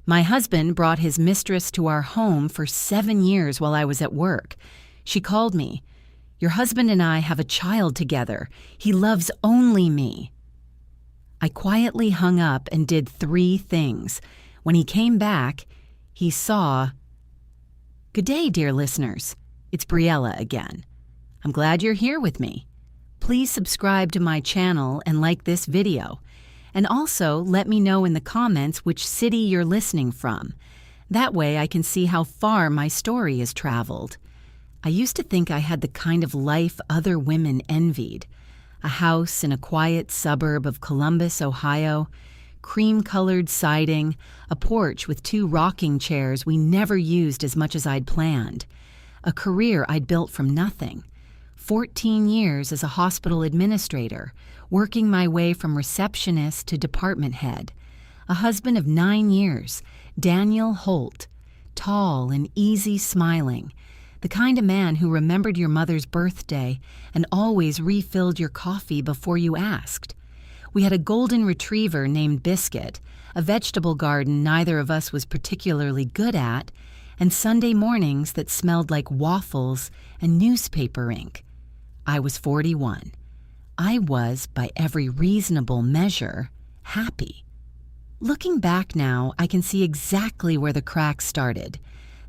My husband brought his mistress to our home for 7 years while I was at work. She called me. "Your husband and I have a child together. He loves only me." I quietly hung up and did 3 things. When he came back, he saw... Good day, dear listeners. It's Briella again. I'm glad you're here with me. Please subscribe to my channel and like this video. And also let me know in the comments which city you're listening from. That way I can see how far my story has traveled. I used to think I had the kind of life other women envied. A house in a quiet suburb of Columbus, Ohio, cream-colored siding, a porch with 2 rocking chairs we never used as much as I'd planned, a career I'd built from nothing, 14 years as a hospital administrator, working my way from receptionist to department head, a husband of 9 years, Daniel Holt, tall and easy smiling, the kind of man who remembered your mother's birthday and always refilled your coffee before you asked. We had a golden retriever named Biscuit, a vegetable garden neither of us was particularly good at, and Sunday mornings that smelled like waffles and newspaper ink. I was 41. I was, by every reasonable measure, happy. Looking back now, I can see exactly where the cracks started.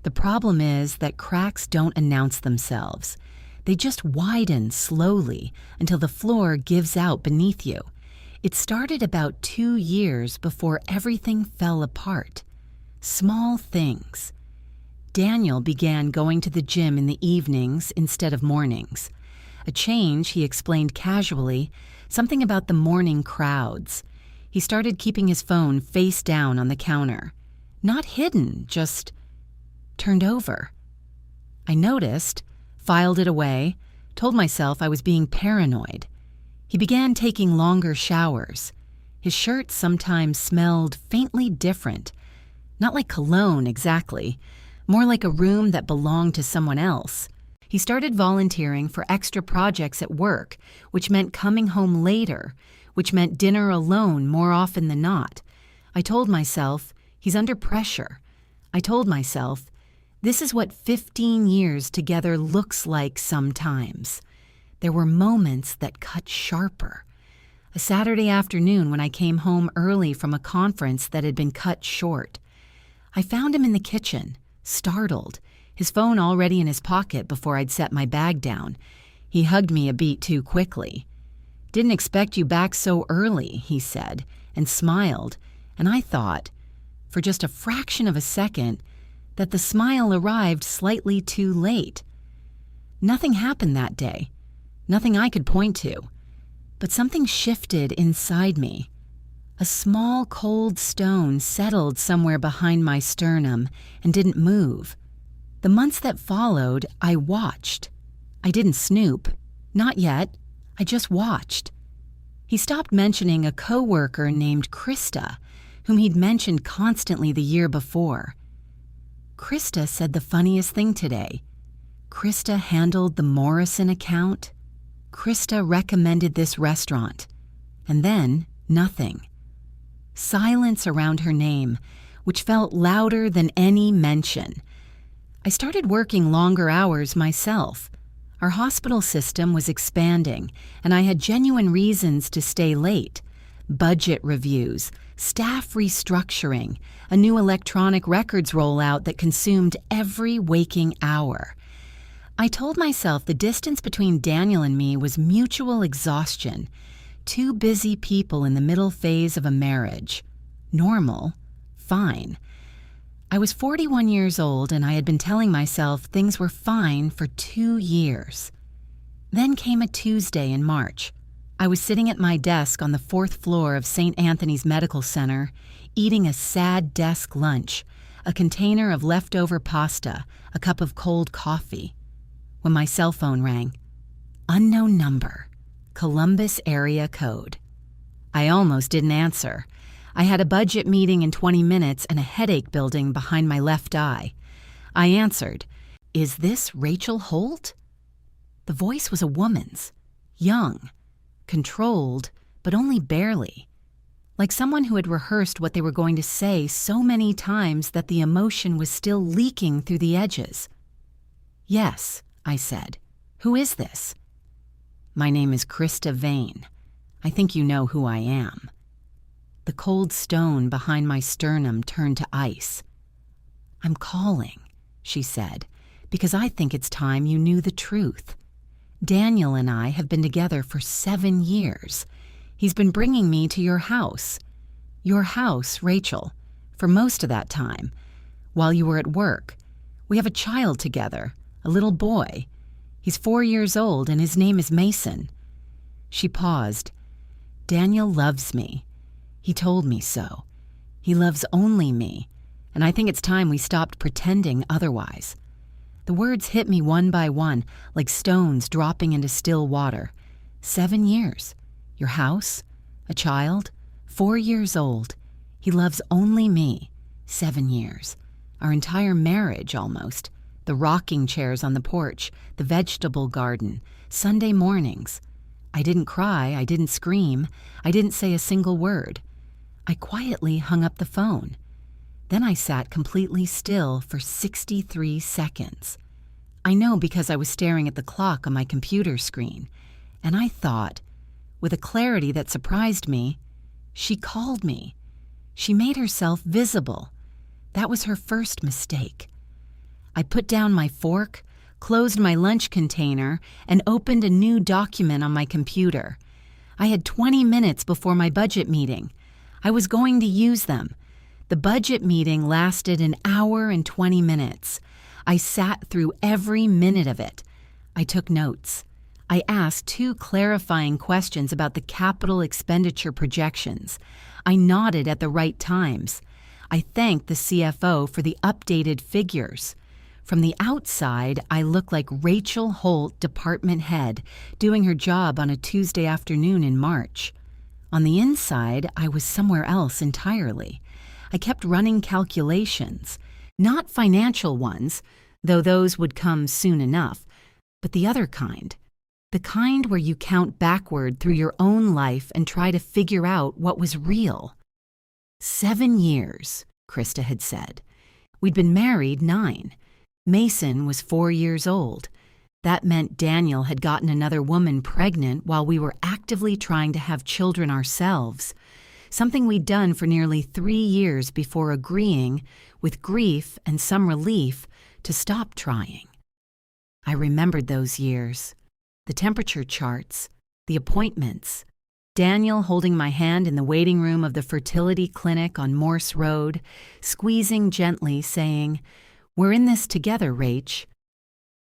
The problem is that cracks don't announce themselves. They just widen slowly until the floor gives out beneath you. It started about 2 years before everything fell apart. Small things. Daniel began going to the gym in the evenings instead of mornings. A change, he explained casually, something about the morning crowds. He started keeping his phone face down on the counter. Not hidden, just turned over. I noticed, filed it away, told myself I was being paranoid. He began taking longer showers. His shirt sometimes smelled faintly different. Not like cologne exactly, more like a room that belonged to someone else. He started volunteering for extra projects at work, which meant coming home later, which meant dinner alone more often than not. I told myself, he's under pressure. I told myself, this is what 15 years together looks like sometimes. There were moments that cut sharper. A Saturday afternoon when I came home early from a conference that had been cut short. I found him in the kitchen, startled, his phone already in his pocket before I'd set my bag down. He hugged me a beat too quickly. "Didn't expect you back so early," he said, and smiled, and I thought, for just a fraction of a second, that the smile arrived slightly too late. Nothing happened that day, nothing I could point to, but something shifted inside me. A small cold stone settled somewhere behind my sternum and didn't move. The months that followed, I watched. I didn't snoop, not yet, I just watched. He stopped mentioning a coworker named Krista, whom he'd mentioned constantly the year before. Krista said the funniest thing today. Krista handled the Morrison account. Krista recommended this restaurant. And then, nothing. Silence around her name, which felt louder than any mention. I started working longer hours myself. Our hospital system was expanding, and I had genuine reasons to stay late. Budget reviews, staff restructuring, a new electronic records rollout that consumed every waking hour. I told myself the distance between Daniel and me was mutual exhaustion. 2 busy people in the middle phase of a marriage. Normal. Fine. I was 41 years old and I had been telling myself things were fine for 2 years. Then came a Tuesday in March. I was sitting at my desk on the 4th floor of St. Anthony's Medical Center, eating a sad desk lunch, a container of leftover pasta, a cup of cold coffee, when my cell phone rang. Unknown number, Columbus area code. I almost didn't answer. I had a budget meeting in 20 minutes and a headache building behind my left eye. I answered, "Is this Rachel Holt?" The voice was a woman's, young, controlled, but only barely. like someone who had rehearsed what they were going to say so many times that the emotion was still leaking through the edges. "Yes," I said. "Who is this?" "My name is Krista Vane. I think you know who I am." The cold stone behind my sternum turned to ice. "I'm calling," she said, "because I think it's time you knew the truth. Daniel and I have been together for 7 years. He's been bringing me to your house. Your house, Rachel, for most of that time, while you were at work. We have a child together, a little boy. He's 4 years old and his name is Mason." She paused. "Daniel loves me. He told me so. He loves only me, and I think it's time we stopped pretending otherwise." The words hit me one by one, like stones dropping into still water. 7 years. Your house, a child, 4 years old. He loves only me. 7 years. Our entire marriage, almost. The rocking chairs on the porch, the vegetable garden, Sunday mornings. I didn't cry, I didn't scream, I didn't say a single word. I quietly hung up the phone. Then I sat completely still for 63 seconds. I know because I was staring at the clock on my computer screen, and I thought, with a clarity that surprised me, she called me. She made herself visible. That was her first mistake. I put down my fork, closed my lunch container, and opened a new document on my computer. I had 20 minutes before my budget meeting. I was going to use them. The budget meeting lasted an hour and 20 minutes. I sat through every minute of it. I took notes. I asked 2 clarifying questions about the capital expenditure projections. I nodded at the right times. I thanked the CFO for the updated figures. From the outside, I looked like Rachel Holt, department head, doing her job on a Tuesday afternoon in March. On the inside, I was somewhere else entirely. I kept running calculations, not financial ones, though those would come soon enough, but the other kind. The kind where you count backward through your own life and try to figure out what was real. 7 years, Krista had said. We'd been married 9. Mason was 4 years old. That meant Daniel had gotten another woman pregnant while we were actively trying to have children ourselves, something we'd done for nearly 3 years before agreeing, with grief and some relief, to stop trying. I remembered those years, the temperature charts, the appointments, Daniel holding my hand in the waiting room of the fertility clinic on Morse Road, squeezing gently, saying, "We're in this together, Rach."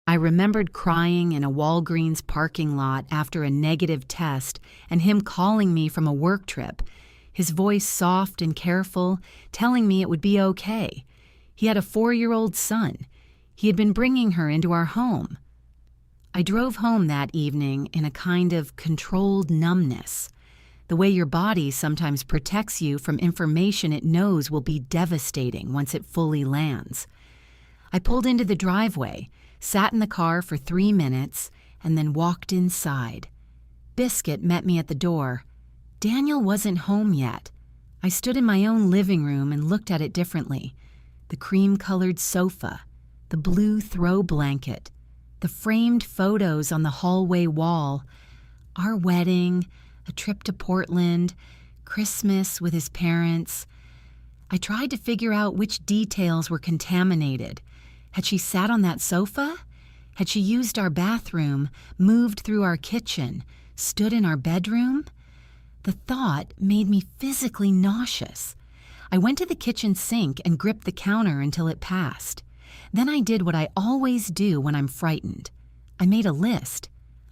I remembered crying in a Walgreens parking lot after a negative test and him calling me from a work trip, his voice soft and careful, telling me it would be okay. He had a 4-year-old son. He had been bringing her into our home. I drove home that evening in a kind of controlled numbness, the way your body sometimes protects you from information it knows will be devastating once it fully lands. I pulled into the driveway, sat in the car for 3 minutes, and then walked inside. Biscuit met me at the door. Daniel wasn't home yet. I stood in my own living room and looked at it differently. The cream-colored sofa, the blue throw blanket, the framed photos on the hallway wall, our wedding, a trip to Portland, Christmas with his parents. I tried to figure out which details were contaminated. Had she sat on that sofa? Had she used our bathroom, moved through our kitchen, stood in our bedroom? The thought made me physically nauseous. I went to the kitchen sink and gripped the counter until it passed. Then I did what I always do when I'm frightened. I made a list.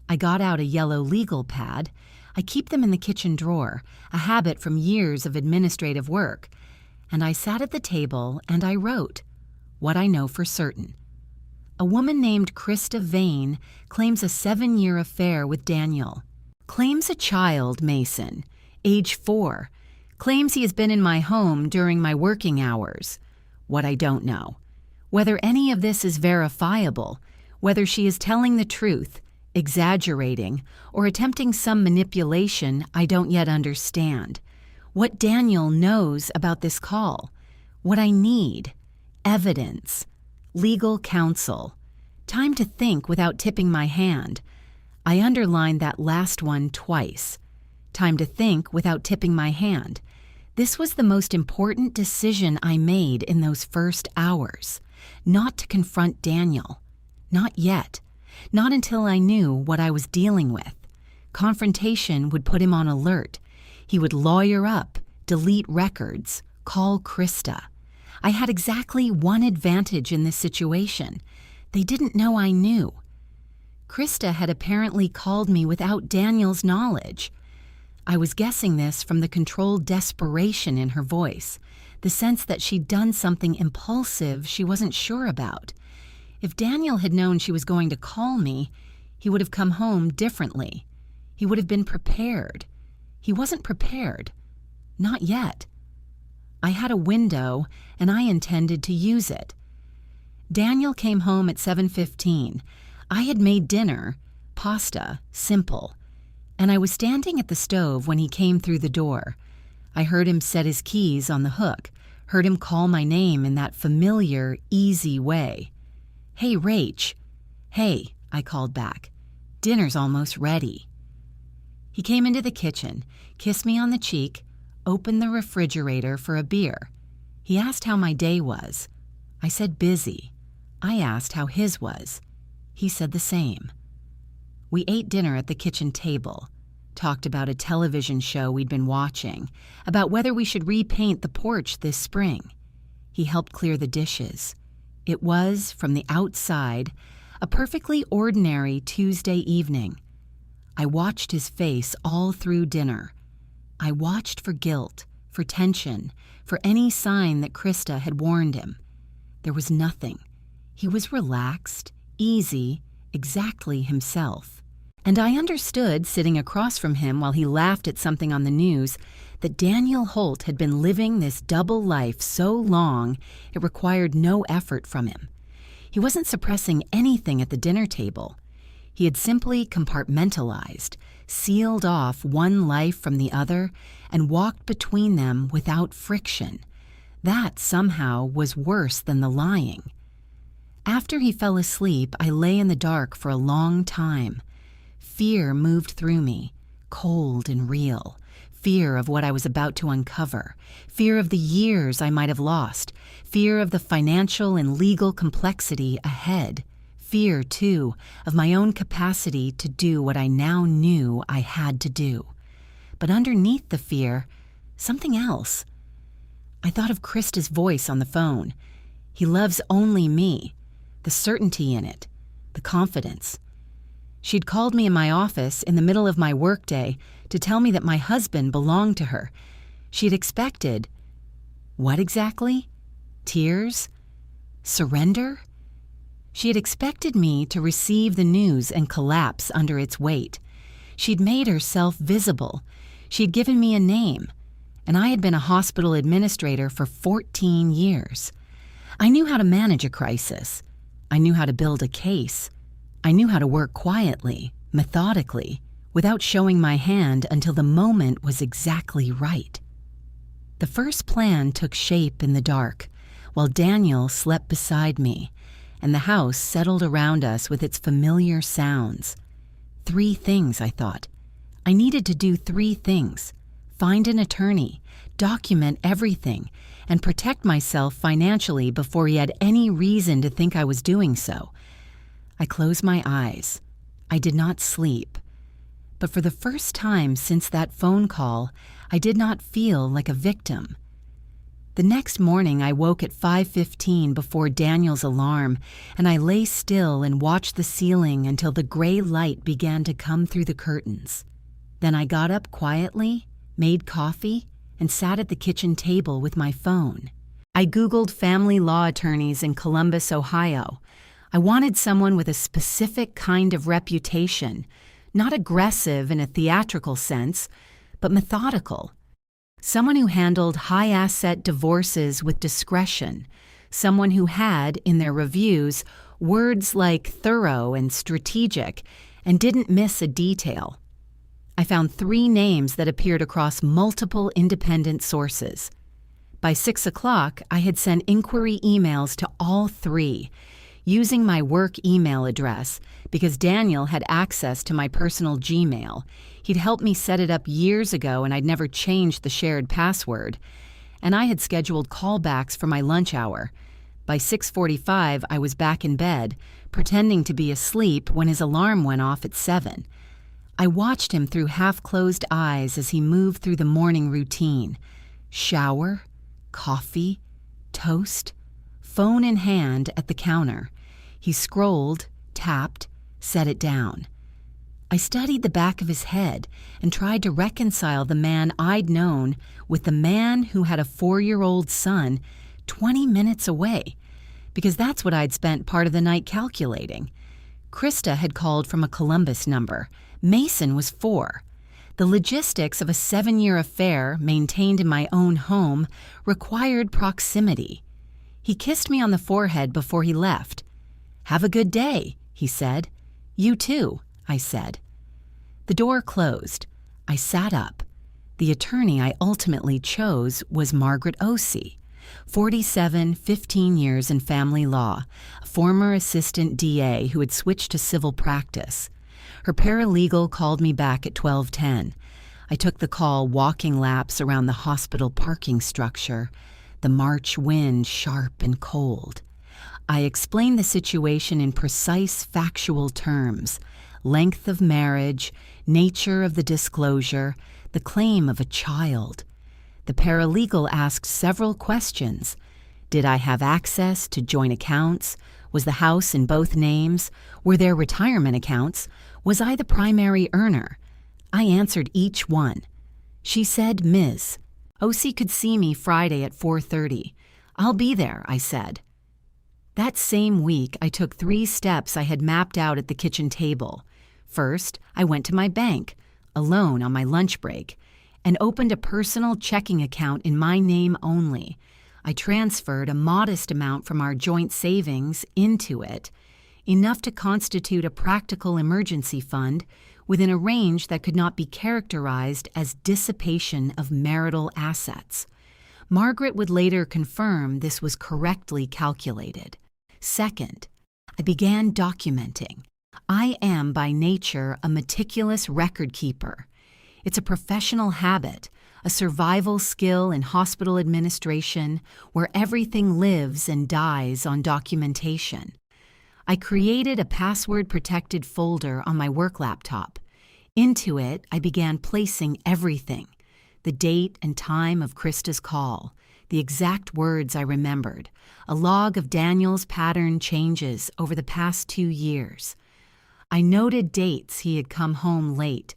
I got out a yellow legal pad. I keep them in the kitchen drawer, a habit from years of administrative work. And I sat at the table and I wrote what I know for certain. A woman named Krista Vane claims a 7-year affair with Daniel. Claims a child, Mason, age 4. Claims he has been in my home during my working hours. What I don't know. Whether any of this is verifiable, whether she is telling the truth, exaggerating, or attempting some manipulation I don't yet understand. what Daniel knows about this call, what I need, evidence, legal counsel, time to think without tipping my hand. I underlined that last one twice. Time to think without tipping my hand. This was the most important decision I made in those first hours. Not to confront Daniel. Not yet. Not until I knew what I was dealing with. Confrontation would put him on alert. He would lawyer up, delete records, call Krista. I had exactly one advantage in this situation. They didn't know I knew. Krista had apparently called me without Daniel's knowledge. I was guessing this from the controlled desperation in her voice, the sense that she'd done something impulsive she wasn't sure about. If Daniel had known she was going to call me, he would have come home differently. He would have been prepared. He wasn't prepared. Not yet. I had a window, and I intended to use it. Daniel came home at 7:15. I had made dinner, pasta, simple, and I was standing at the stove when he came through the door. I heard him set his keys on the hook, heard him call my name in that familiar, easy way. "Hey, Rach." "Hey," I called back. "Dinner's almost ready." He came into the kitchen, kissed me on the cheek, opened the refrigerator for a beer. He asked how my day was. I said busy. I asked how his was. He said the same. We ate dinner at the kitchen table, talked about a television show we'd been watching, about whether we should repaint the porch this spring. He helped clear the dishes. It was, from the outside, a perfectly ordinary Tuesday evening. I watched his face all through dinner. I watched for guilt, for tension, for any sign that Krista had warned him. There was nothing. He was relaxed, easy, exactly himself. And I understood, sitting across from him while he laughed at something on the news, that Daniel Holt had been living this double life so long it required no effort from him. He wasn't suppressing anything at the dinner table. He had simply compartmentalized, sealed off one life from the other, and walked between them without friction. That somehow was worse than the lying. After he fell asleep, I lay in the dark for a long time. Fear moved through me, cold and real. Fear of what I was about to uncover. Fear of the years I might have lost. Fear of the financial and legal complexity ahead. Fear, too, of my own capacity to do what I now knew I had to do. But underneath the fear, something else. I thought of Krista's voice on the phone. He loves only me. The certainty in it. The confidence. She'd called me in my office in the middle of my workday to tell me that my husband belonged to her. She'd expected... what exactly? Tears? Surrender? She had expected me to receive the news and collapse under its weight. She'd made herself visible. She'd given me a name. And I had been a hospital administrator for 14 years. I knew how to manage a crisis. I knew how to build a case. I knew how to work quietly, methodically, without showing my hand until the moment was exactly right. The first plan took shape in the dark, while Daniel slept beside me, and the house settled around us with its familiar sounds. 3 things, I thought. I needed to do 3 things. Find an attorney, document everything, and protect myself financially before he had any reason to think I was doing so. I closed my eyes. I did not sleep. But for the first time since that phone call, I did not feel like a victim. The next morning, I woke at 5:15 before Daniel's alarm, and I lay still and watched the ceiling until the gray light began to come through the curtains. Then I got up quietly, made coffee, and sat at the kitchen table with my phone. I Googled family law attorneys in Columbus, Ohio. I wanted someone with a specific kind of reputation, not aggressive in a theatrical sense, but methodical. Someone who handled high-asset divorces with discretion. Someone who had, in their reviews, words like thorough and strategic, and didn't miss a detail. I found 3 names that appeared across multiple independent sources. By 6 o'clock, I had sent inquiry emails to all 3, using my work email address because Daniel had access to my personal Gmail. He'd helped me set it up years ago and I'd never changed the shared password. And I had scheduled callbacks for my lunch hour. By 6:45, I was back in bed, pretending to be asleep when his alarm went off at 7. I watched him through half-closed eyes as he moved through the morning routine. Shower, coffee, toast, phone in hand at the counter. He scrolled, tapped, set it down. I studied the back of his head and tried to reconcile the man I'd known with the man who had a 4-year-old son 20 minutes away, because that's what I'd spent part of the night calculating. Krista had called from a Columbus number. Mason was 4. The logistics of a 7-year affair maintained in my own home required proximity. He kissed me on the forehead before he left. "Have a good day," he said. "You too," I said. The door closed. I sat up. The attorney I ultimately chose was Margaret Osee, 47, 15 years in family law, a former assistant DA who had switched to civil practice. Her paralegal called me back at 12:10. I took the call walking laps around the hospital parking structure, the March wind sharp and cold. I explained the situation in precise factual terms: length of marriage, nature of the disclosure, the claim of a child. The paralegal asked several questions. Did I have access to joint accounts? Was the house in both names? Were there retirement accounts? Was I the primary earner? I answered each one. She said, "Ms. Osee could see me Friday at 4:30. "I'll be there," I said. That same week, I took 3 steps I had mapped out at the kitchen table. First, I went to my bank, alone on my lunch break, and opened a personal checking account in my name only. I transferred a modest amount from our joint savings into it, enough to constitute a practical emergency fund within a range that could not be characterized as dissipation of marital assets. Margaret would later confirm this was correctly calculated. Second, I began documenting. I am by nature a meticulous record keeper. It's a professional habit, a survival skill in hospital administration where everything lives and dies on documentation. I created a password-protected folder on my work laptop. Into it, I began placing everything: the date and time of Krista's call, the exact words I remembered, a log of Daniel's pattern changes over the past 2 years. I noted dates he had come home late,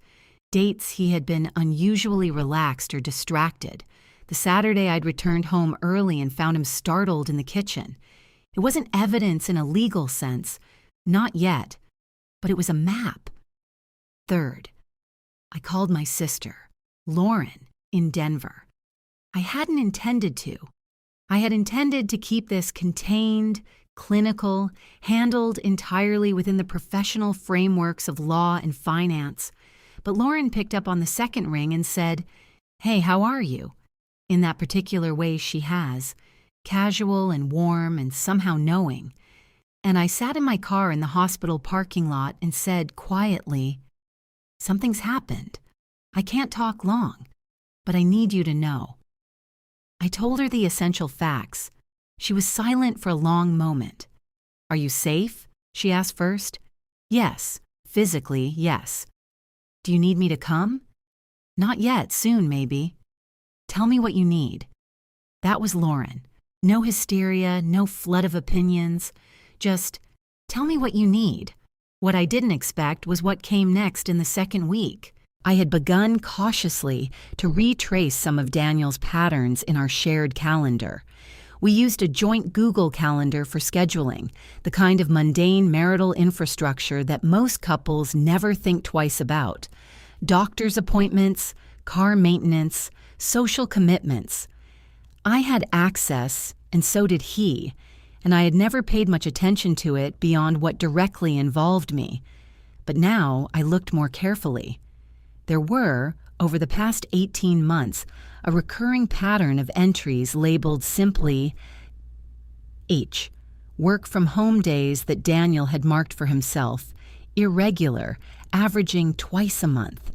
dates he had been unusually relaxed or distracted. The Saturday I'd returned home early and found him startled in the kitchen. It wasn't evidence in a legal sense, not yet, but it was a map. Third, I called my sister, Lauren, in Denver. I hadn't intended to. I had intended to keep this contained, clinical, handled entirely within the professional frameworks of law and finance. But Lauren picked up on the second ring and said, "Hey, how are you?" in that particular way she has, casual and warm and somehow knowing. And I sat in my car in the hospital parking lot and said quietly, "Something's happened. I can't talk long, but I need you to know." I told her the essential facts. She was silent for a long moment. "Are you safe?" she asked first. "Yes. Physically, yes." "Do you need me to come?" "Not yet. Soon, maybe." "Tell me what you need." That was Lauren. No hysteria, no flood of opinions. Just, tell me what you need. What I didn't expect was what came next in the second week. I had begun cautiously to retrace some of Daniel's patterns in our shared calendar. We used a joint Google Calendar for scheduling, the kind of mundane marital infrastructure that most couples never think twice about. Doctor's appointments, car maintenance, social commitments. I had access, and so did he, and I had never paid much attention to it beyond what directly involved me. But now I looked more carefully. There were, over the past 18 months, a recurring pattern of entries labeled simply H, work from home days that Daniel had marked for himself, irregular, averaging twice a month.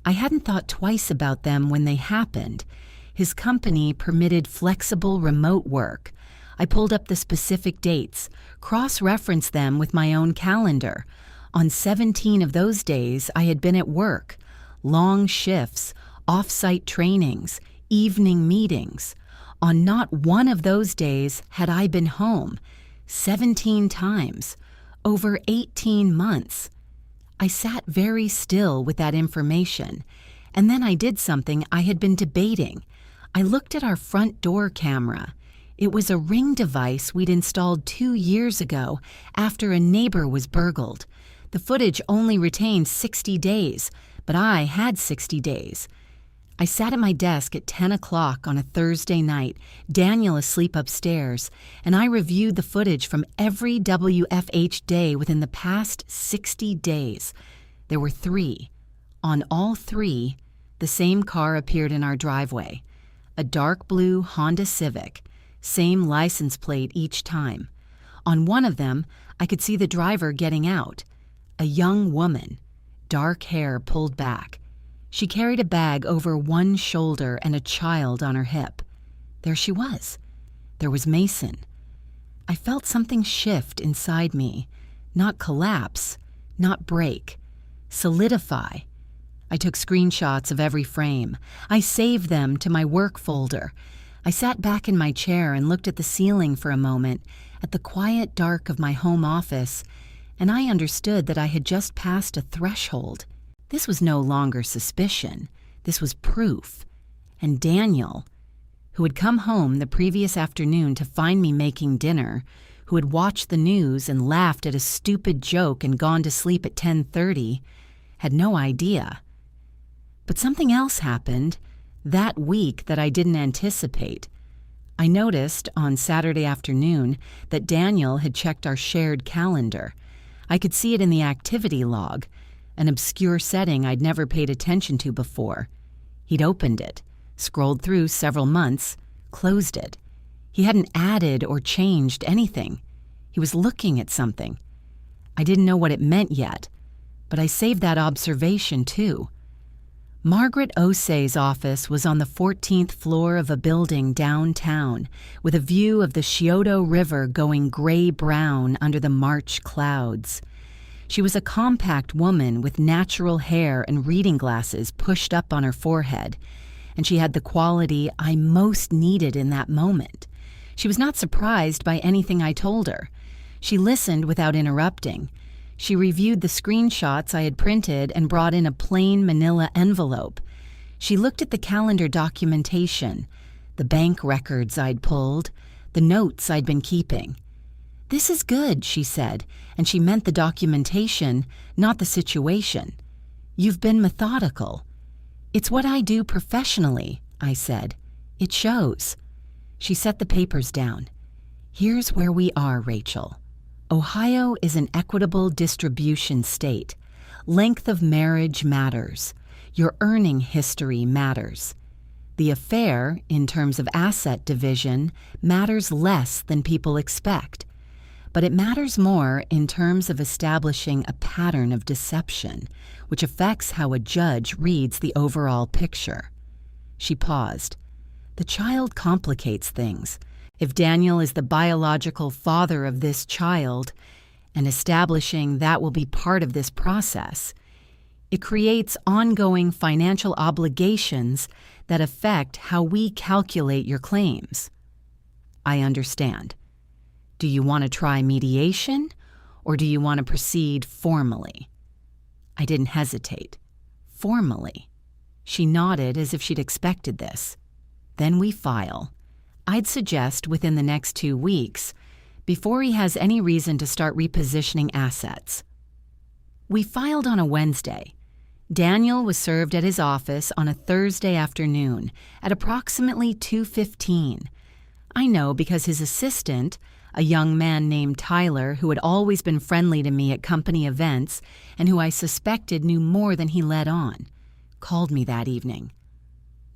I hadn't thought twice about them when they happened. His company permitted flexible remote work. I pulled up the specific dates, cross-referenced them with my own calendar. On 17 of those days, I had been at work. Long shifts, off-site trainings, evening meetings. On not one of those days had I been home. 17 times. Over 18 months. I sat very still with that information, and then I did something I had been debating. I looked at our front door camera. It was a Ring device we'd installed 2 years ago after a neighbor was burgled. The footage only retained 60 days, but I had 60 days. I sat at my desk at 10 o'clock on a Thursday night, Daniel asleep upstairs, and I reviewed the footage from every WFH day within the past 60 days. There were 3. On all 3, the same car appeared in our driveway. A dark blue Honda Civic, same license plate each time. On one of them, I could see the driver getting out. A young woman, dark hair pulled back. She carried a bag over one shoulder and a child on her hip. There she was. There was Mason. I felt something shift inside me. Not collapse, not break. Solidify. I took screenshots of every frame. I saved them to my work folder. I sat back in my chair and looked at the ceiling for a moment, at the quiet dark of my home office, and I understood that I had just passed a threshold. This was no longer suspicion. This was proof. And Daniel, who had come home the previous afternoon to find me making dinner, who had watched the news and laughed at a stupid joke and gone to sleep at 10:30, had no idea. But something else happened that week that I didn't anticipate. I noticed on Saturday afternoon that Daniel had checked our shared calendar. I could see it in the activity log, an obscure setting I'd never paid attention to before. He'd opened it, scrolled through several months, closed it. He hadn't added or changed anything. He was looking at something. I didn't know what it meant yet, but I saved that observation too. Margaret Osei's office was on the 14th floor of a building downtown, with a view of the Scioto River going gray-brown under the March clouds. She was a compact woman with natural hair and reading glasses pushed up on her forehead, and she had the quality I most needed in that moment. She was not surprised by anything I told her. She listened without interrupting. She reviewed the screenshots I had printed and brought in a plain manila envelope. She looked at the calendar documentation, the bank records I'd pulled, the notes I'd been keeping. "This is good," she said, and she meant the documentation, not the situation. "You've been methodical." "It's what I do professionally," I said. "It shows." She set the papers down. "Here's where we are, Rachel. Ohio is an equitable distribution state. Length of marriage matters. Your earning history matters. The affair, in terms of asset division, matters less than people expect. But it matters more in terms of establishing a pattern of deception, which affects how a judge reads the overall picture." She paused. "The child complicates things. If Daniel is the biological father of this child, and establishing that will be part of this process, it creates ongoing financial obligations that affect how we calculate your claims." "I understand. Do you want to try mediation, or do you want to proceed formally?" I didn't hesitate. "Formally." She nodded as if she'd expected this. "Then we file. I'd suggest within the next 2 weeks, before he has any reason to start repositioning assets." We filed on a Wednesday. Daniel was served at his office on a Thursday afternoon at approximately 2:15. I know because his assistant, a young man named Tyler who had always been friendly to me at company events and who I suspected knew more than he let on. called me that evening.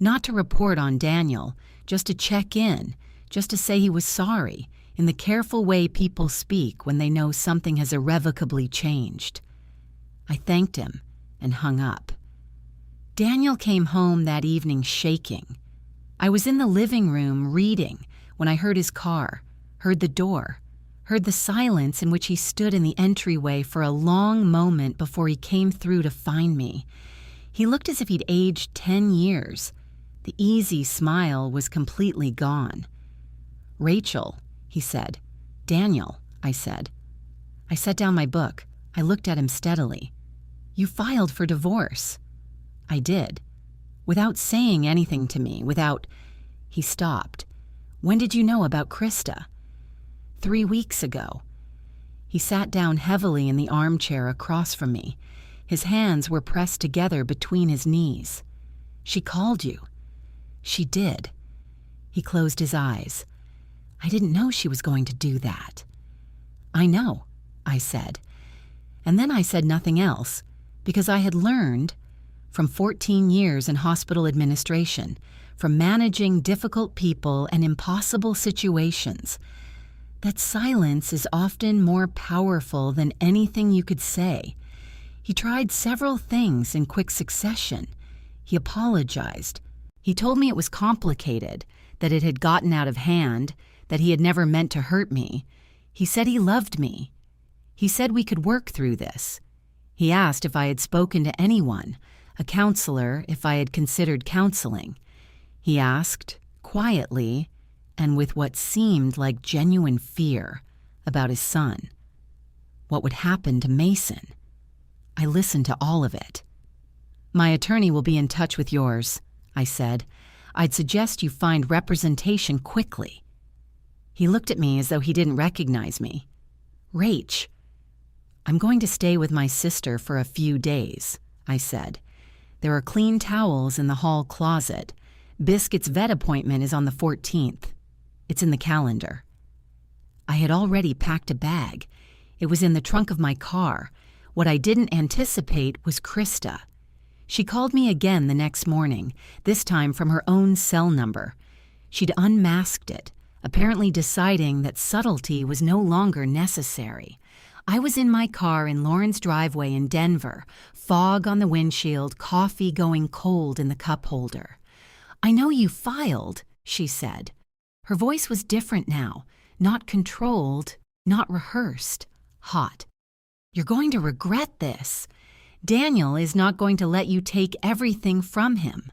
Not to report on Daniel, just to check in, just to say he was sorry, in the careful way people speak when they know something has irrevocably changed. I thanked him and hung up. Daniel came home that evening shaking. I was in the living room reading when I heard his car, heard the door, heard the silence in which he stood in the entryway for a long moment before he came through to find me. He looked as if he'd aged 10 years. The easy smile was completely gone. "Rachel," he said. "Daniel," I said. I set down my book. I looked at him steadily. "You filed for divorce." I did. Without saying anything to me, without... He stopped. "When did you know about Krista?" 3 weeks ago. He sat down heavily in the armchair across from me. His hands were pressed together between his knees. "She called you." "She did." He closed his eyes. "I didn't know she was going to do that." "I know," I said. And then I said nothing else, because I had learned, from 14 years in hospital administration, from managing difficult people and impossible situations, that silence is often more powerful than anything you could say. He tried several things in quick succession. He apologized. He told me it was complicated, that it had gotten out of hand, that he had never meant to hurt me. He said he loved me. He said we could work through this. He asked if I had spoken to anyone, a counselor, if I had considered counseling. He asked, quietly, and with what seemed like genuine fear, about his son. What would happen to Mason? I listened to all of it. "My attorney will be in touch with yours," I said. "I'd suggest you find representation quickly." He looked at me as though he didn't recognize me. "Rach." "I'm going to stay with my sister for a few days," I said. "There are clean towels in the hall closet. Biscuit's vet appointment is on the 14th. It's in the calendar." I had already packed a bag. It was in the trunk of my car. What I didn't anticipate was Krista. She called me again the next morning, this time from her own cell number. She'd unmasked it, apparently deciding that subtlety was no longer necessary. I was in my car in Lauren's driveway in Denver, fog on the windshield, coffee going cold in the cup holder. "I know you filed," she said. Her voice was different now, not controlled, not rehearsed, hot. "You're going to regret this. Daniel is not going to let you take everything from him."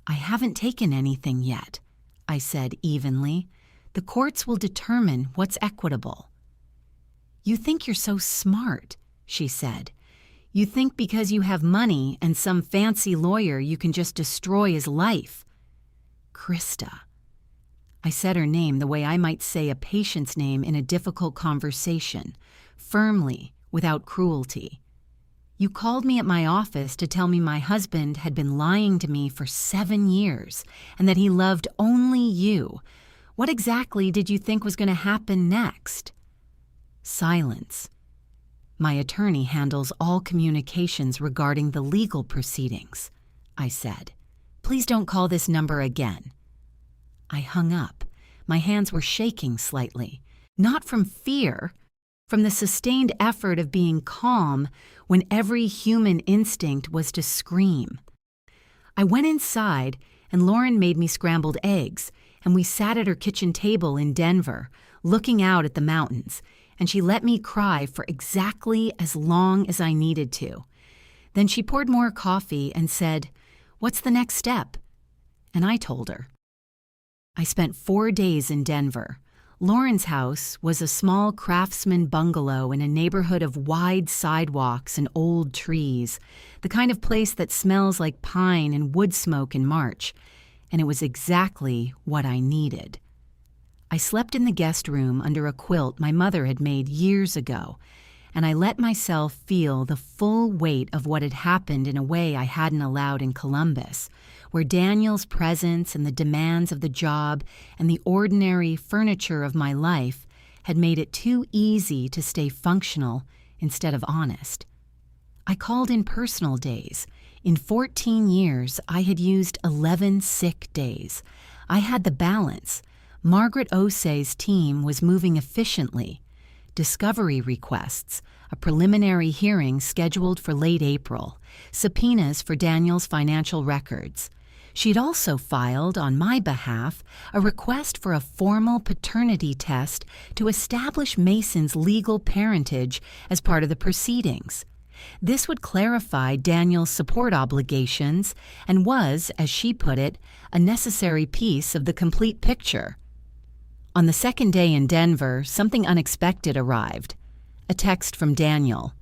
"I haven't taken anything yet," I said evenly. "The courts will determine what's equitable." "You think you're so smart," she said. "You think because you have money and some fancy lawyer you can just destroy his life." "Krista." I said her name the way I might say a patient's name in a difficult conversation, firmly, without cruelty. "You called me at my office to tell me my husband had been lying to me for 7 years and that he loved only you. What exactly did you think was going to happen next?" Silence. "My attorney handles all communications regarding the legal proceedings," I said. "Please don't call this number again." I hung up. My hands were shaking slightly, not from fear, from the sustained effort of being calm when every human instinct was to scream. I went inside, and Lauren made me scrambled eggs, and we sat at her kitchen table in Denver, looking out at the mountains, and she let me cry for exactly as long as I needed to. Then she poured more coffee and said, "What's the next step?" And I told her. I spent 4 days in Denver. Lauren's house was a small craftsman bungalow in a neighborhood of wide sidewalks and old trees, the kind of place that smells like pine and wood smoke in March, and it was exactly what I needed. I slept in the guest room under a quilt my mother had made years ago, and I let myself feel the full weight of what had happened in a way I hadn't allowed in Columbus, where Daniel's presence and the demands of the job and the ordinary furniture of my life had made it too easy to stay functional instead of honest. I called in personal days, In 14 years, I had used 11 sick days. I had the balance. Margaret Osei's team was moving efficiently. Discovery requests, a preliminary hearing scheduled for late April, subpoenas for Daniel's financial records. She'd also filed, on my behalf, a request for a formal paternity test to establish Mason's legal parentage as part of the proceedings. This would clarify Daniel's support obligations and was, as she put it, a necessary piece of the complete picture. On the second day in Denver, something unexpected arrived. A text from Daniel.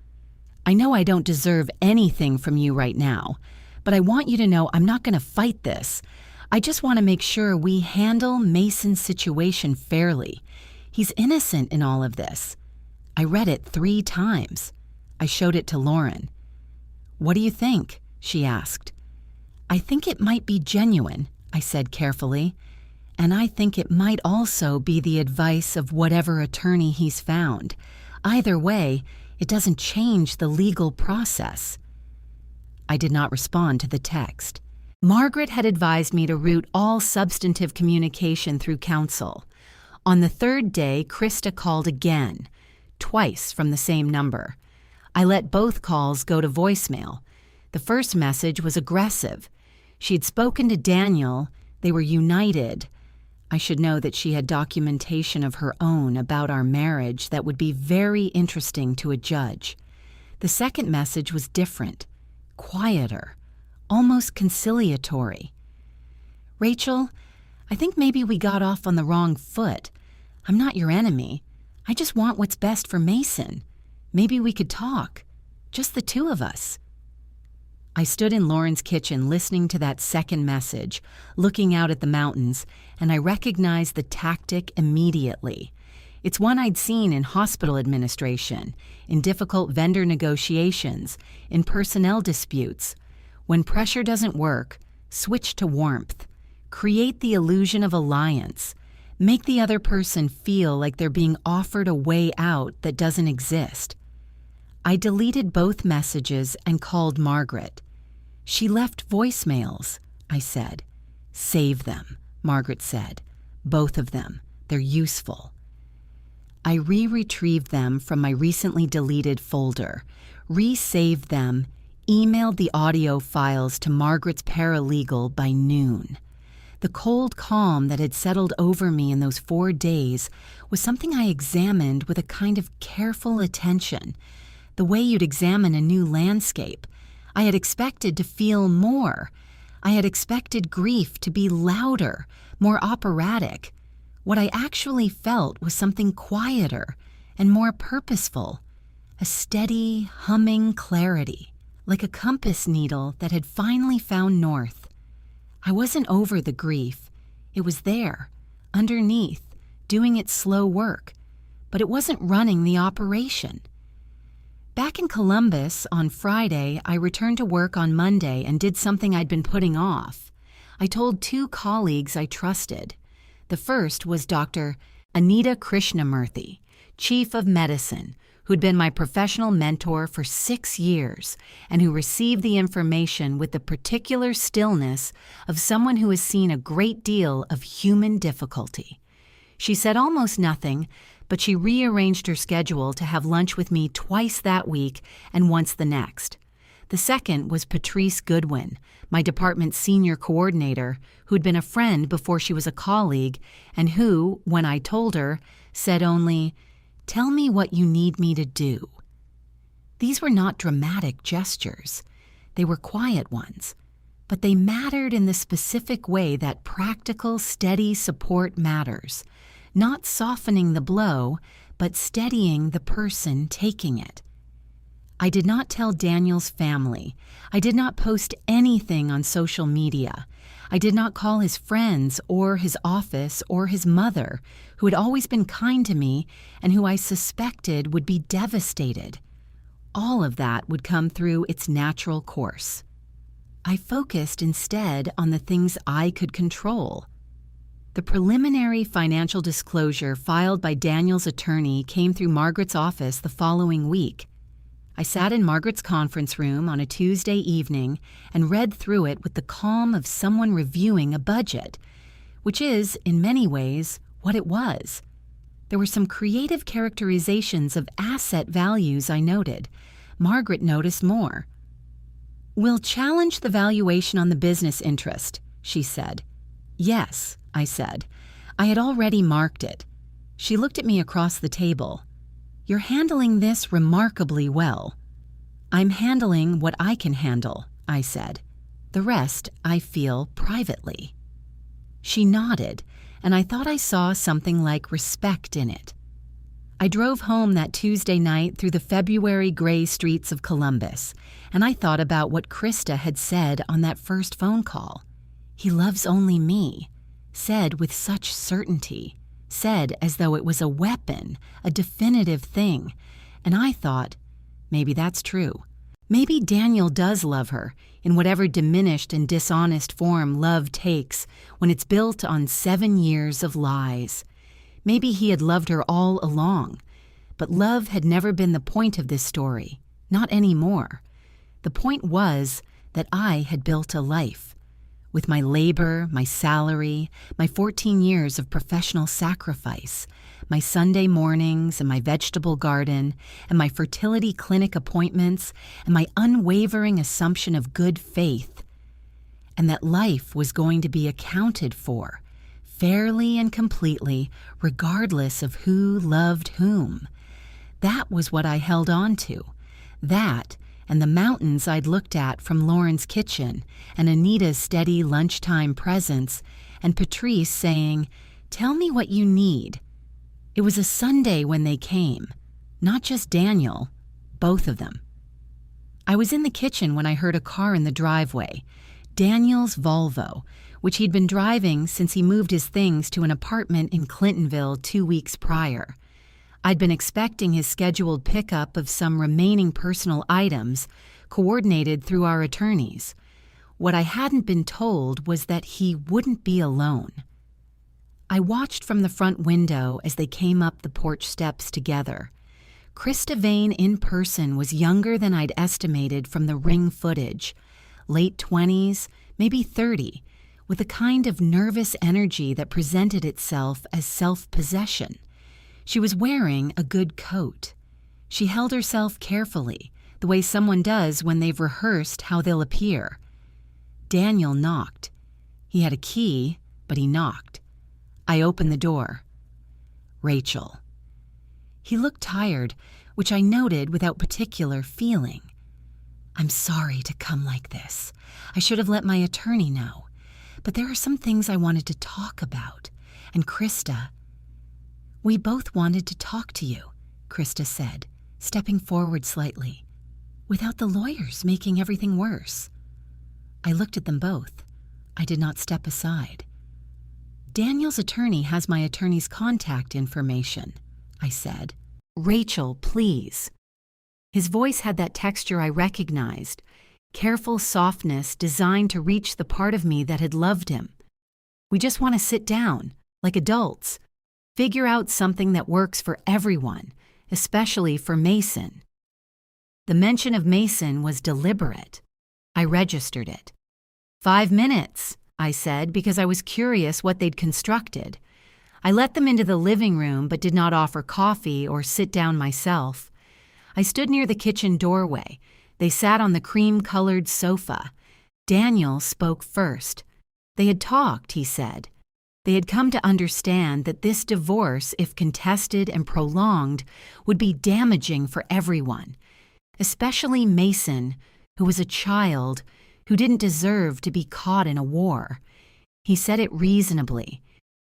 "I know I don't deserve anything from you right now, but I want you to know I'm not going to fight this. I just want to make sure we handle Mason's situation fairly. He's innocent in all of this." I read it 3 times. I showed it to Lauren. "What do you think?" she asked. "I think it might be genuine," I said carefully, "and I think it might also be the advice of whatever attorney he's found. Either way, it doesn't change the legal process." I did not respond to the text. Margaret had advised me to route all substantive communication through counsel. On the 3rd day, Krista called again, twice from the same number. I let both calls go to voicemail. The first message was aggressive. She had spoken to Daniel. They were united. I should know that she had documentation of her own about our marriage that would be very interesting to a judge. The second message was different, quieter, almost conciliatory. "Rachel, I think maybe we got off on the wrong foot. I'm not your enemy. I just want what's best for Mason. Maybe we could talk, just the 2 of us." I stood in Lauren's kitchen listening to that second message, looking out at the mountains, and I recognized the tactic immediately. It's one I'd seen in hospital administration, in difficult vendor negotiations, in personnel disputes. When pressure doesn't work, switch to warmth. Create the illusion of alliance. Make the other person feel like they're being offered a way out that doesn't exist. I deleted both messages and called Margaret. "She left voicemails," I said. "Save them," Margaret said. "Both of them. They're useful." I retrieved them from my recently deleted folder, resaved them, emailed the audio files to Margaret's paralegal by noon. The cold calm that had settled over me in those 4 days was something I examined with a kind of careful attention, the way you'd examine a new landscape. I had expected to feel more. I had expected grief to be louder, more operatic. What I actually felt was something quieter and more purposeful, a steady, humming clarity, like a compass needle that had finally found north. I wasn't over the grief. It was there, underneath, doing its slow work, but it wasn't running the operation. Back in Columbus, on Friday, I returned to work on Monday and did something I'd been putting off. I told 2 colleagues I trusted. The first was Dr. Anita Krishnamurthy, Chief of Medicine, who'd been my professional mentor for 6 years and who received the information with the particular stillness of someone who has seen a great deal of human difficulty. She said almost nothing, but she rearranged her schedule to have lunch with me twice that week and once the next. The second was Patrice Goodwin, my department's senior coordinator, who'd been a friend before she was a colleague, and who, when I told her, said only, "Tell me what you need me to do." These were not dramatic gestures. They were quiet ones, but they mattered in the specific way that practical, steady support matters, not softening the blow, but steadying the person taking it. I did not tell Daniel's family. I did not post anything on social media. I did not call his friends or his office or his mother, who had always been kind to me and who I suspected would be devastated. All of that would come through its natural course. I focused instead on the things I could control. The preliminary financial disclosure filed by Daniel's attorney came through Margaret's office the following week. I sat in Margaret's conference room on a Tuesday evening and read through it with the calm of someone reviewing a budget, which is, in many ways, what it was. There were some creative characterizations of asset values I noted. Margaret noticed more. "We'll challenge the valuation on the business interest," she said. "Yes," I said. I had already marked it. She looked at me across the table. "You're handling this remarkably well." "I'm handling what I can handle," I said. "The rest I feel privately." She nodded, and I thought I saw something like respect in it. I drove home that Tuesday night through the February gray streets of Columbus, and I thought about what Krista had said on that first phone call. "He loves only me," said with such certainty, said as though it was a weapon, a definitive thing, and I thought, maybe that's true. Maybe Daniel does love her, in whatever diminished and dishonest form love takes when it's built on 7 years of lies. Maybe he had loved her all along, but love had never been the point of this story, not anymore. The point was that I had built a life. With my labor, my salary, my 14 years of professional sacrifice, my Sunday mornings and my vegetable garden, and my fertility clinic appointments, and my unwavering assumption of good faith, and that life was going to be accounted for, fairly and completely, regardless of who loved whom. That was what I held on to. That, and the mountains I'd looked at from Lauren's kitchen, and Anita's steady lunchtime presence, and Patrice saying, "Tell me what you need." It was a Sunday when they came, not just Daniel, both of them. I was in the kitchen when I heard a car in the driveway, Daniel's Volvo, which he'd been driving since he moved his things to an apartment in Clintonville 2 weeks prior. I'd been expecting his scheduled pickup of some remaining personal items, coordinated through our attorneys. What I hadn't been told was that he wouldn't be alone. I watched from the front window as they came up the porch steps together. Krista Vane in person was younger than I'd estimated from the Ring footage, late 20s, maybe 30, with a kind of nervous energy that presented itself as self-possession. She was wearing a good coat. She held herself carefully, the way someone does when they've rehearsed how they'll appear. Daniel knocked. He had a key, but he knocked. I opened the door. "Rachel." He looked tired, which I noted without particular feeling. "I'm sorry to come like this. I should have let my attorney know. But there are some things I wanted to talk about. And Krista..." "We both wanted to talk to you," Krista said, stepping forward slightly, "without the lawyers making everything worse." I looked at them both. I did not step aside. "Daniel's attorney has my attorney's contact information," I said. "Rachel, please." His voice had that texture I recognized, careful softness designed to reach the part of me that had loved him. "We just want to sit down, like adults, figure out something that works for everyone, especially for Mason." The mention of Mason was deliberate. I registered it. 5 minutes, I said, because I was curious what they'd constructed. I let them into the living room but did not offer coffee or sit down myself. I stood near the kitchen doorway. They sat on the cream-colored sofa. Daniel spoke first. They had talked, he said. They had come to understand that this divorce, if contested and prolonged, would be damaging for everyone, especially Mason, who was a child who didn't deserve to be caught in a war. He said it reasonably.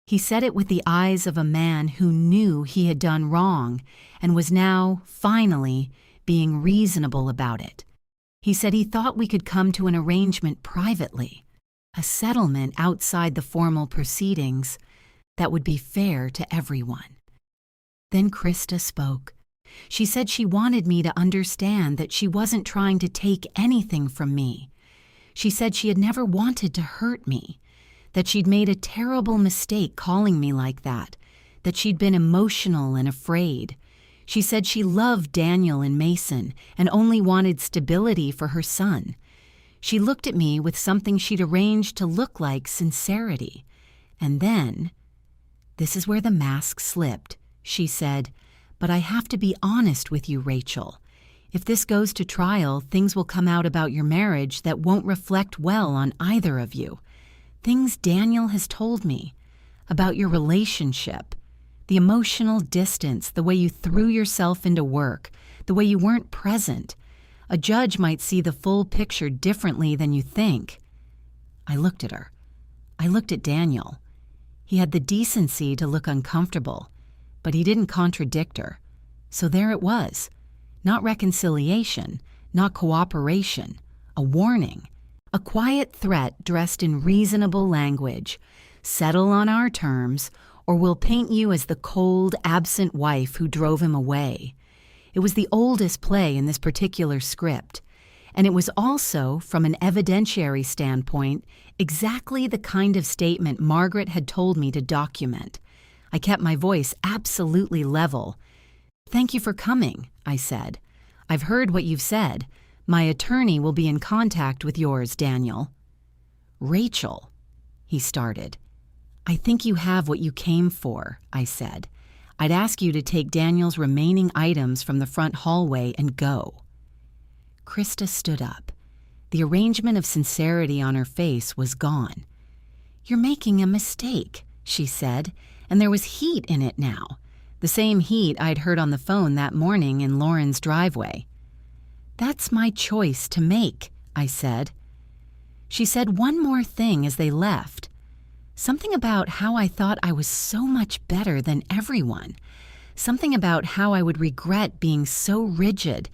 He said it with the eyes of a man who knew he had done wrong and was now, finally, being reasonable about it. He said he thought we could come to an arrangement privately, a settlement outside the formal proceedings that would be fair to everyone. Then Krista spoke. She said she wanted me to understand that she wasn't trying to take anything from me. She said she had never wanted to hurt me, that she'd made a terrible mistake calling me like that she'd been emotional and afraid. She said she loved Daniel and Mason and only wanted stability for her son. She looked at me with something she'd arranged to look like sincerity. And then, "This is where the mask slipped," she said, "but I have to be honest with you, Rachel. If this goes to trial, things will come out about your marriage that won't reflect well on either of you. Things Daniel has told me about your relationship, the emotional distance, the way you threw yourself into work, the way you weren't present. A judge might see the full picture differently than you think." I looked at her. I looked at Daniel. He had the decency to look uncomfortable, but he didn't contradict her. So there it was. Not reconciliation, not cooperation, a warning, a quiet threat dressed in reasonable language. Settle on our terms, or we'll paint you as the cold, absent wife who drove him away. It was the oldest play in this particular script, and it was also, from an evidentiary standpoint, exactly the kind of statement Margaret had told me to document. I kept my voice absolutely level. "Thank you for coming," I said. "I've heard what you've said. My attorney will be in contact with yours, Daniel." "Rachel," he started. "I think you have what you came for," I said. "I'd ask you to take Daniel's remaining items from the front hallway and go." Krista stood up. The arrangement of sincerity on her face was gone. "You're making a mistake," she said, and there was heat in it now. The same heat I'd heard on the phone that morning in Lauren's driveway. "That's my choice to make," I said. She said one more thing as they left. Something about how I thought I was so much better than everyone. Something about how I would regret being so rigid.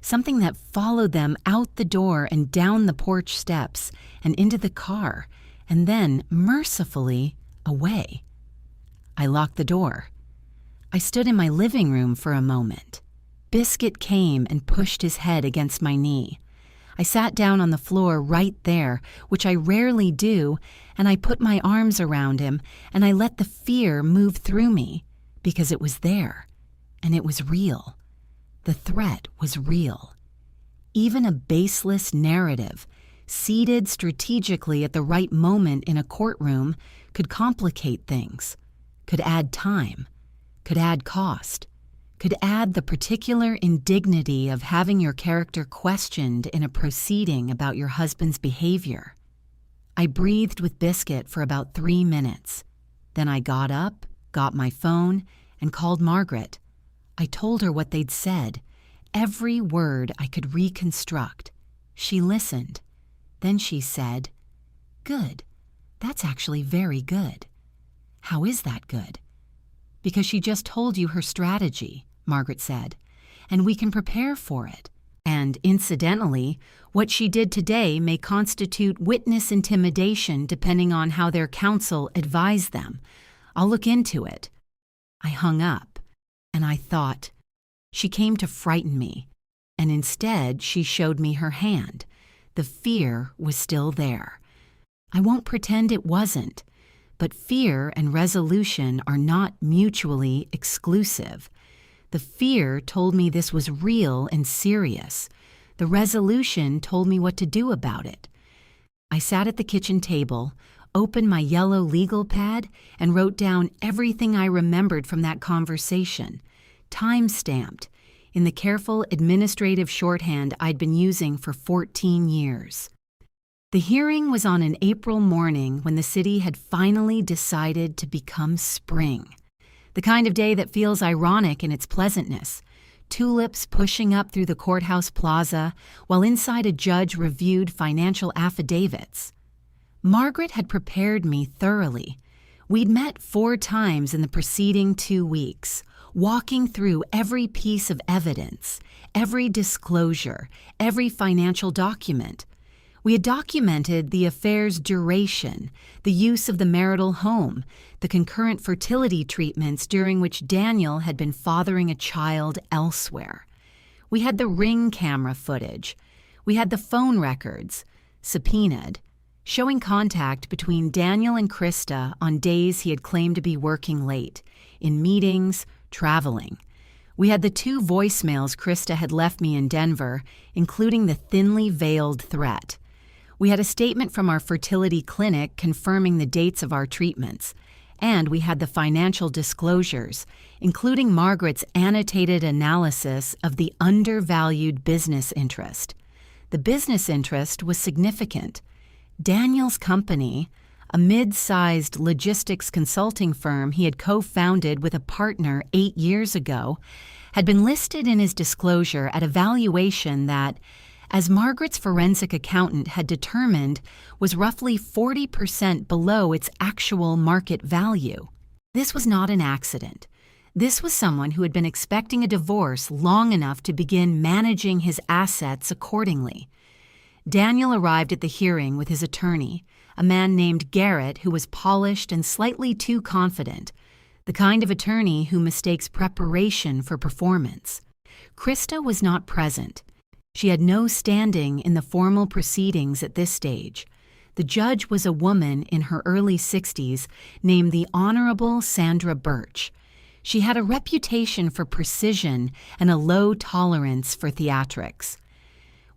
Something that followed them out the door and down the porch steps and into the car, and then, mercifully, away. I locked the door. I stood in my living room for a moment. Biscuit came and pushed his head against my knee. I sat down on the floor right there, which I rarely do, and I put my arms around him, and I let the fear move through me, because it was there, and it was real. The threat was real. Even a baseless narrative, seated strategically at the right moment in a courtroom, could complicate things, could add time, could add cost, could add the particular indignity of having your character questioned in a proceeding about your husband's behavior. I breathed with Biscuit for about 3 minutes. Then I got up, got my phone, and called Margaret. I told her what they'd said, every word I could reconstruct. She listened. Then she said, "Good. That's actually very good." "How is that good?" "Because she just told you her strategy," Margaret said, "and we can prepare for it. And incidentally, what she did today may constitute witness intimidation depending on how their counsel advised them. I'll look into it." I hung up, and I thought, she came to frighten me, and instead she showed me her hand. The fear was still there. I won't pretend it wasn't. But fear and resolution are not mutually exclusive. The fear told me this was real and serious. The resolution told me what to do about it. I sat at the kitchen table, opened my yellow legal pad, and wrote down everything I remembered from that conversation, time-stamped, in the careful administrative shorthand I'd been using for 14 years. The hearing was on an April morning when the city had finally decided to become spring. The kind of day that feels ironic in its pleasantness. Tulips pushing up through the courthouse plaza, while inside a judge reviewed financial affidavits. Margaret had prepared me thoroughly. We'd met 4 times in the preceding 2 weeks, walking through every piece of evidence, every disclosure, every financial document. We had documented the affair's duration, the use of the marital home, the concurrent fertility treatments during which Daniel had been fathering a child elsewhere. We had the Ring camera footage. We had the phone records, subpoenaed, showing contact between Daniel and Krista on days he had claimed to be working late, in meetings, traveling. We had the 2 voicemails Krista had left me in Denver, including the thinly veiled threat. We had a statement from our fertility clinic confirming the dates of our treatments, and we had the financial disclosures, including Margaret's annotated analysis of the undervalued business interest. The business interest was significant. Daniel's company, a mid-sized logistics consulting firm he had co-founded with a partner 8 years ago, had been listed in his disclosure at a valuation that, as Margaret's forensic accountant had determined, was roughly 40% below its actual market value. This was not an accident. This was someone who had been expecting a divorce long enough to begin managing his assets accordingly. Daniel arrived at the hearing with his attorney, a man named Garrett who was polished and slightly too confident, the kind of attorney who mistakes preparation for performance. Krista was not present. She had no standing in the formal proceedings at this stage. The judge was a woman in her early 60s named the Honorable Sandra Birch. She had a reputation for precision and a low tolerance for theatrics.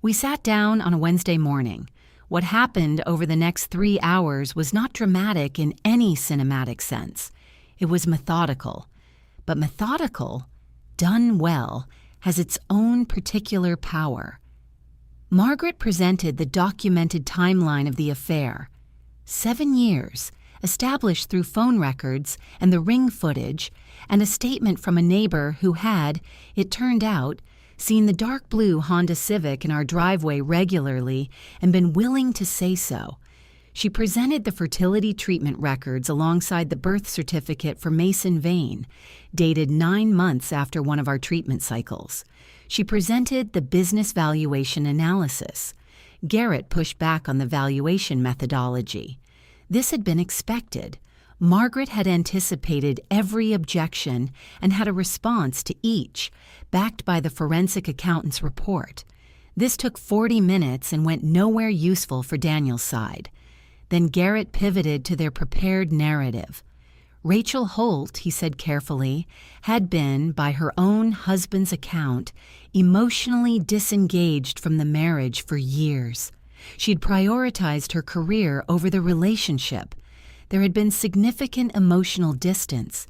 We sat down on a Wednesday morning. What happened over the next 3 hours was not dramatic in any cinematic sense. It was methodical. But methodical, done well, has its own particular power. Margaret presented the documented timeline of the affair. 7 years, established through phone records and the ring footage, and a statement from a neighbor who had, it turned out, seen the dark blue Honda Civic in our driveway regularly and been willing to say so. She presented the fertility treatment records alongside the birth certificate for Mason Vane, dated 9 months after one of our treatment cycles. She presented the business valuation analysis. Garrett pushed back on the valuation methodology. This had been expected. Margaret had anticipated every objection and had a response to each, backed by the forensic accountant's report. This took 40 minutes and went nowhere useful for Daniel's side. Then Garrett pivoted to their prepared narrative. Rachel Holt, he said carefully, had been, by her own husband's account, emotionally disengaged from the marriage for years. She'd prioritized her career over the relationship. There had been significant emotional distance.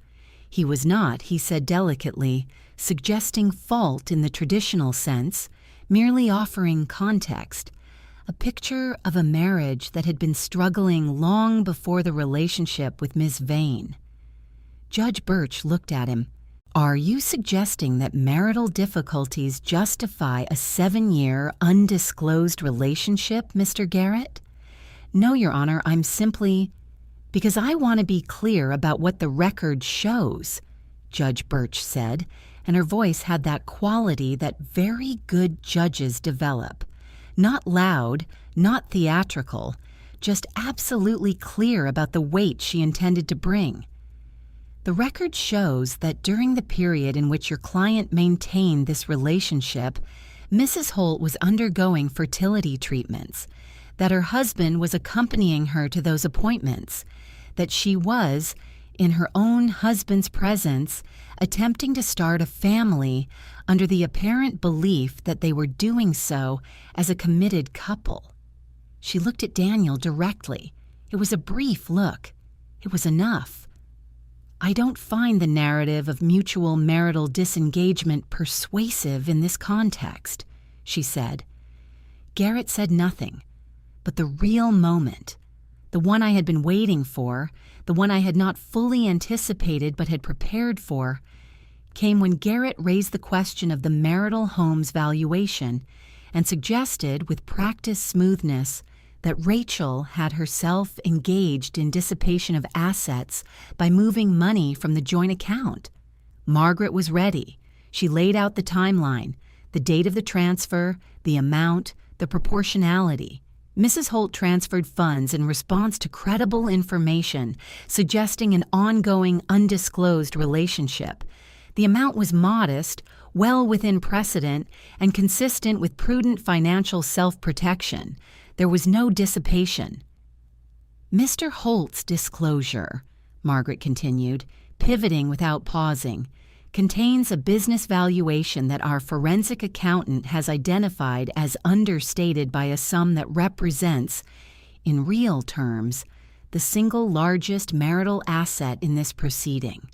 He was not, he said delicately, suggesting fault in the traditional sense, merely offering context. A picture of a marriage that had been struggling long before the relationship with Ms. Vane. Judge Birch looked at him. Are you suggesting that marital difficulties justify a 7-year, undisclosed relationship, Mr. Garrett? No, Your Honor, I'm simply... Because I want to be clear about what the record shows, Judge Birch said, and her voice had that quality that very good judges develop. Not loud, not theatrical, just absolutely clear about the weight she intended to bring. The record shows that during the period in which your client maintained this relationship, Mrs. Holt was undergoing fertility treatments, that her husband was accompanying her to those appointments, that she was, in her own husband's presence, attempting to start a family under the apparent belief that they were doing so as a committed couple. She looked at Daniel directly. It was a brief look. It was enough. I don't find the narrative of mutual marital disengagement persuasive in this context, she said. Garrett said nothing, but the real moment, the one I had been waiting for, the one I had not fully anticipated but had prepared for, came when Garrett raised the question of the marital home's valuation and suggested with practiced smoothness that Rachel had herself engaged in dissipation of assets by moving money from the joint account. Margaret was ready. She laid out the timeline, the date of the transfer, the amount, the proportionality. Mrs. Holt transferred funds in response to credible information suggesting an ongoing, undisclosed relationship. The amount was modest, well within precedent, and consistent with prudent financial self-protection. There was no dissipation. Mr. Holt's disclosure, Margaret continued, pivoting without pausing, contains a business valuation that our forensic accountant has identified as understated by a sum that represents, in real terms, the single largest marital asset in this proceeding.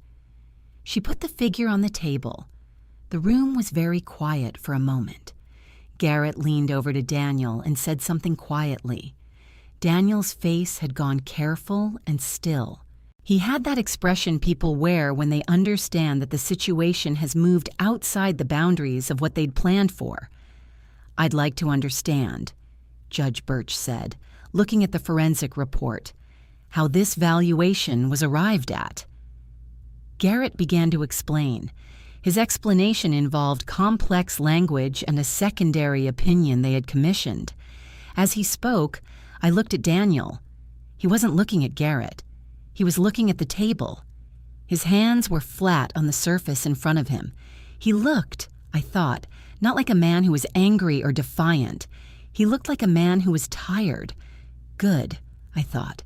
She put the figure on the table. The room was very quiet for a moment. Garrett leaned over to Daniel and said something quietly. Daniel's face had gone careful and still. He had that expression people wear when they understand that the situation has moved outside the boundaries of what they'd planned for. "I'd like to understand," Judge Birch said, looking at the forensic report, "how this valuation was arrived at." Garrett began to explain. His explanation involved complex language and a secondary opinion they had commissioned. As he spoke, I looked at Daniel. He wasn't looking at Garrett. He was looking at the table. His hands were flat on the surface in front of him. He looked, I thought, not like a man who was angry or defiant. He looked like a man who was tired. Good, I thought,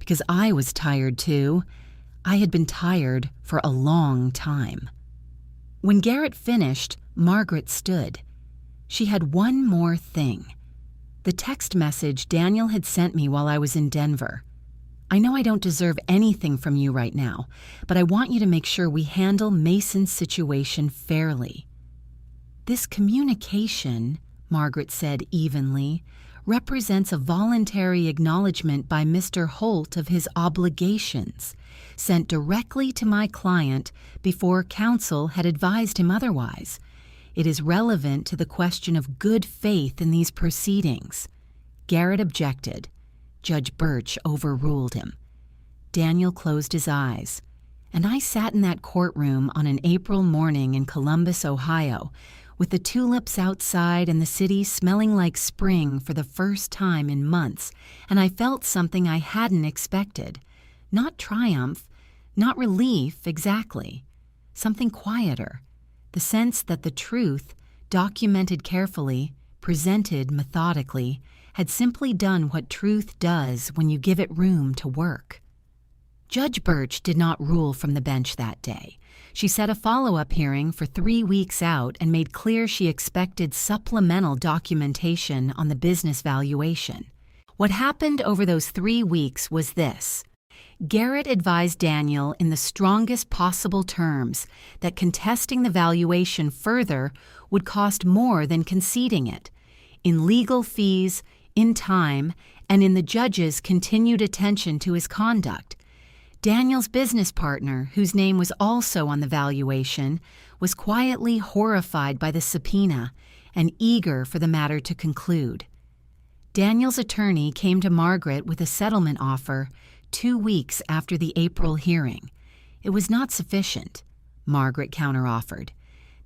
because I was tired too. I had been tired for a long time. When Garrett finished, Margaret stood. She had one more thing. The text message Daniel had sent me while I was in Denver. "I know I don't deserve anything from you right now, but I want you to make sure we handle Mason's situation fairly." "This communication," Margaret said evenly, "represents a voluntary acknowledgement by Mr. Holt of his obligations, sent directly to my client before counsel had advised him otherwise. It is relevant to the question of good faith in these proceedings." Garrett objected. Judge Birch overruled him. Daniel closed his eyes, and I sat in that courtroom on an April morning in Columbus, Ohio, with the tulips outside and the city smelling like spring for the first time in months, and I felt something I hadn't expected. Not triumph, not relief exactly. Something quieter. The sense that the truth, documented carefully, presented methodically, had simply done what truth does when you give it room to work. Judge Birch did not rule from the bench that day. She set a follow-up hearing for 3 weeks out and made clear she expected supplemental documentation on the business valuation. What happened over those 3 weeks was this. Garrett advised Daniel in the strongest possible terms that contesting the valuation further would cost more than conceding it, in legal fees, in time, and in the judge's continued attention to his conduct. Daniel's business partner, whose name was also on the valuation, was quietly horrified by the subpoena and eager for the matter to conclude. Daniel's attorney came to Margaret with a settlement offer 2 weeks after the April hearing. It was not sufficient, Margaret counteroffered.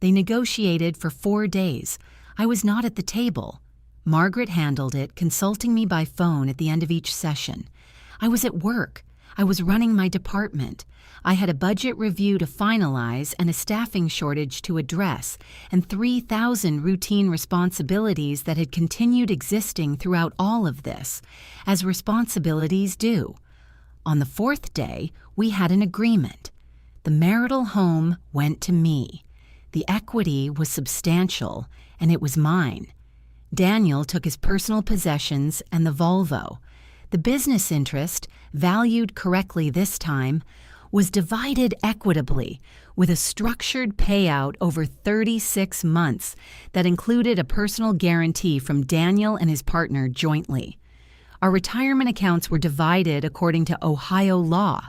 They negotiated for 4 days. I was not at the table. Margaret handled it, consulting me by phone at the end of each session. I was at work. I was running my department. I had a budget review to finalize and a staffing shortage to address, and 3,000 routine responsibilities that had continued existing throughout all of this, as responsibilities do. On the 4th day, we had an agreement. The marital home went to me. The equity was substantial, and it was mine. Daniel took his personal possessions and the Volvo. The business interest, valued correctly this time, was divided equitably with a structured payout over 36 months that included a personal guarantee from Daniel and his partner jointly. Our retirement accounts were divided according to Ohio law.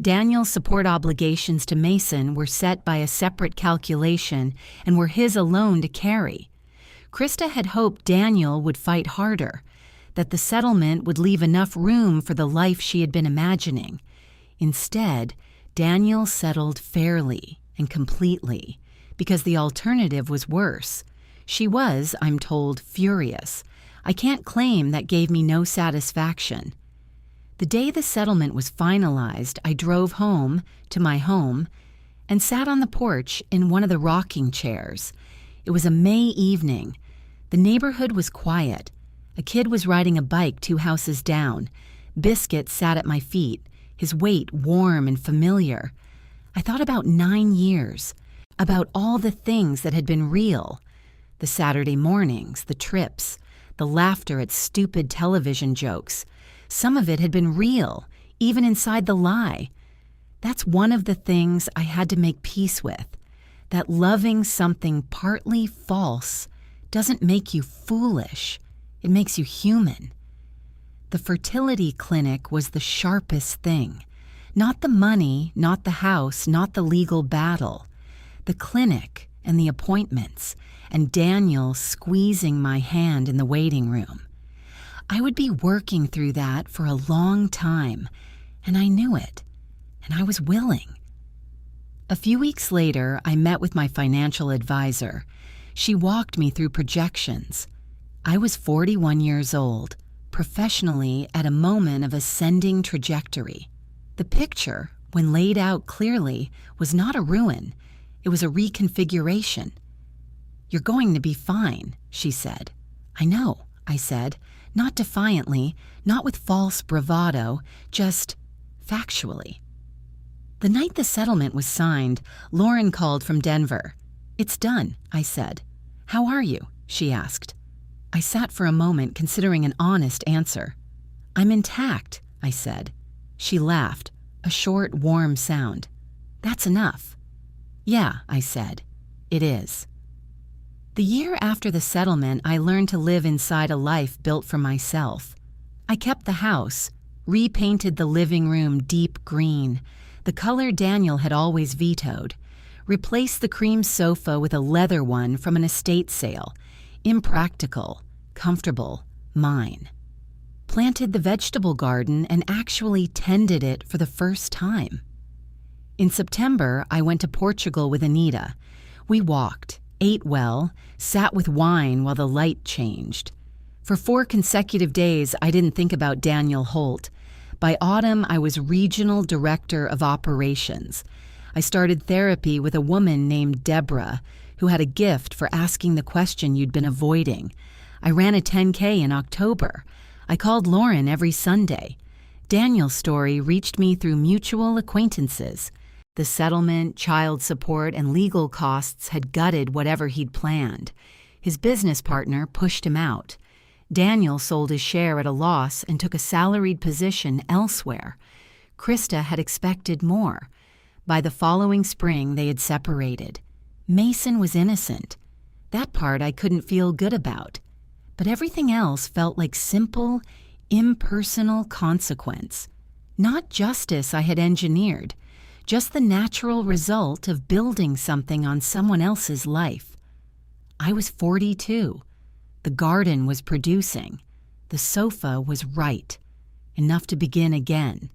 Daniel's support obligations to Mason were set by a separate calculation and were his alone to carry. Krista had hoped Daniel would fight harder, that the settlement would leave enough room for the life she had been imagining. Instead, Daniel settled fairly and completely, because the alternative was worse. She was, I'm told, furious. I can't claim that gave me no satisfaction. The day the settlement was finalized, I drove home, to my home, and sat on the porch in one of the rocking chairs. It was a May evening. The neighborhood was quiet. A kid was riding a bike 2 houses down. Biscuit sat at my feet, his weight warm and familiar. I thought about 9 years. about all the things that had been real. The Saturday mornings, the trips, the laughter at stupid television jokes. Some of it had been real, even inside the lie. That's one of the things I had to make peace with, that loving something partly false doesn't make you foolish. It makes you human. The fertility clinic was the sharpest thing. Not the money, not the house, not the legal battle. The clinic and the appointments, and Daniel squeezing my hand in the waiting room. I would be working through that for a long time, and I knew it, and I was willing. A few weeks later, I met with my financial advisor. She walked me through projections. I was 41 years old, professionally at a moment of ascending trajectory. The picture, when laid out clearly, was not a ruin. It was a reconfiguration. "You're going to be fine," she said. "I know," I said, not defiantly, not with false bravado, just factually. The night the settlement was signed, Lauren called from Denver. "It's done," I said. "How are you?" she asked. I sat for a moment considering an honest answer. "I'm intact," I said. She laughed, a short, warm sound. "That's enough." "Yeah," I said. "It is." The year after the settlement, I learned to live inside a life built for myself. I kept the house, repainted the living room deep green, the color Daniel had always vetoed, replaced the cream sofa with a leather one from an estate sale, impractical, comfortable, mine. Planted the vegetable garden and actually tended it for the first time. In September, I went to Portugal with Anita. We walked, ate well, sat with wine while the light changed. For 4 consecutive days, I didn't think about Daniel Holt. By autumn, I was regional director of operations. I started therapy with a woman named Deborah, who had a gift for asking the question you'd been avoiding. I ran a 10K in October. I called Lauren every Sunday. Daniel's story reached me through mutual acquaintances. The settlement, child support, and legal costs had gutted whatever he'd planned. His business partner pushed him out. Daniel sold his share at a loss and took a salaried position elsewhere. Krista had expected more. By the following spring, they had separated. Mason was innocent. That part I couldn't feel good about. But everything else felt like simple, impersonal consequence. Not justice I had engineered, just the natural result of building something on someone else's life. I was 42. The garden was producing. The sofa was right. Enough to begin again.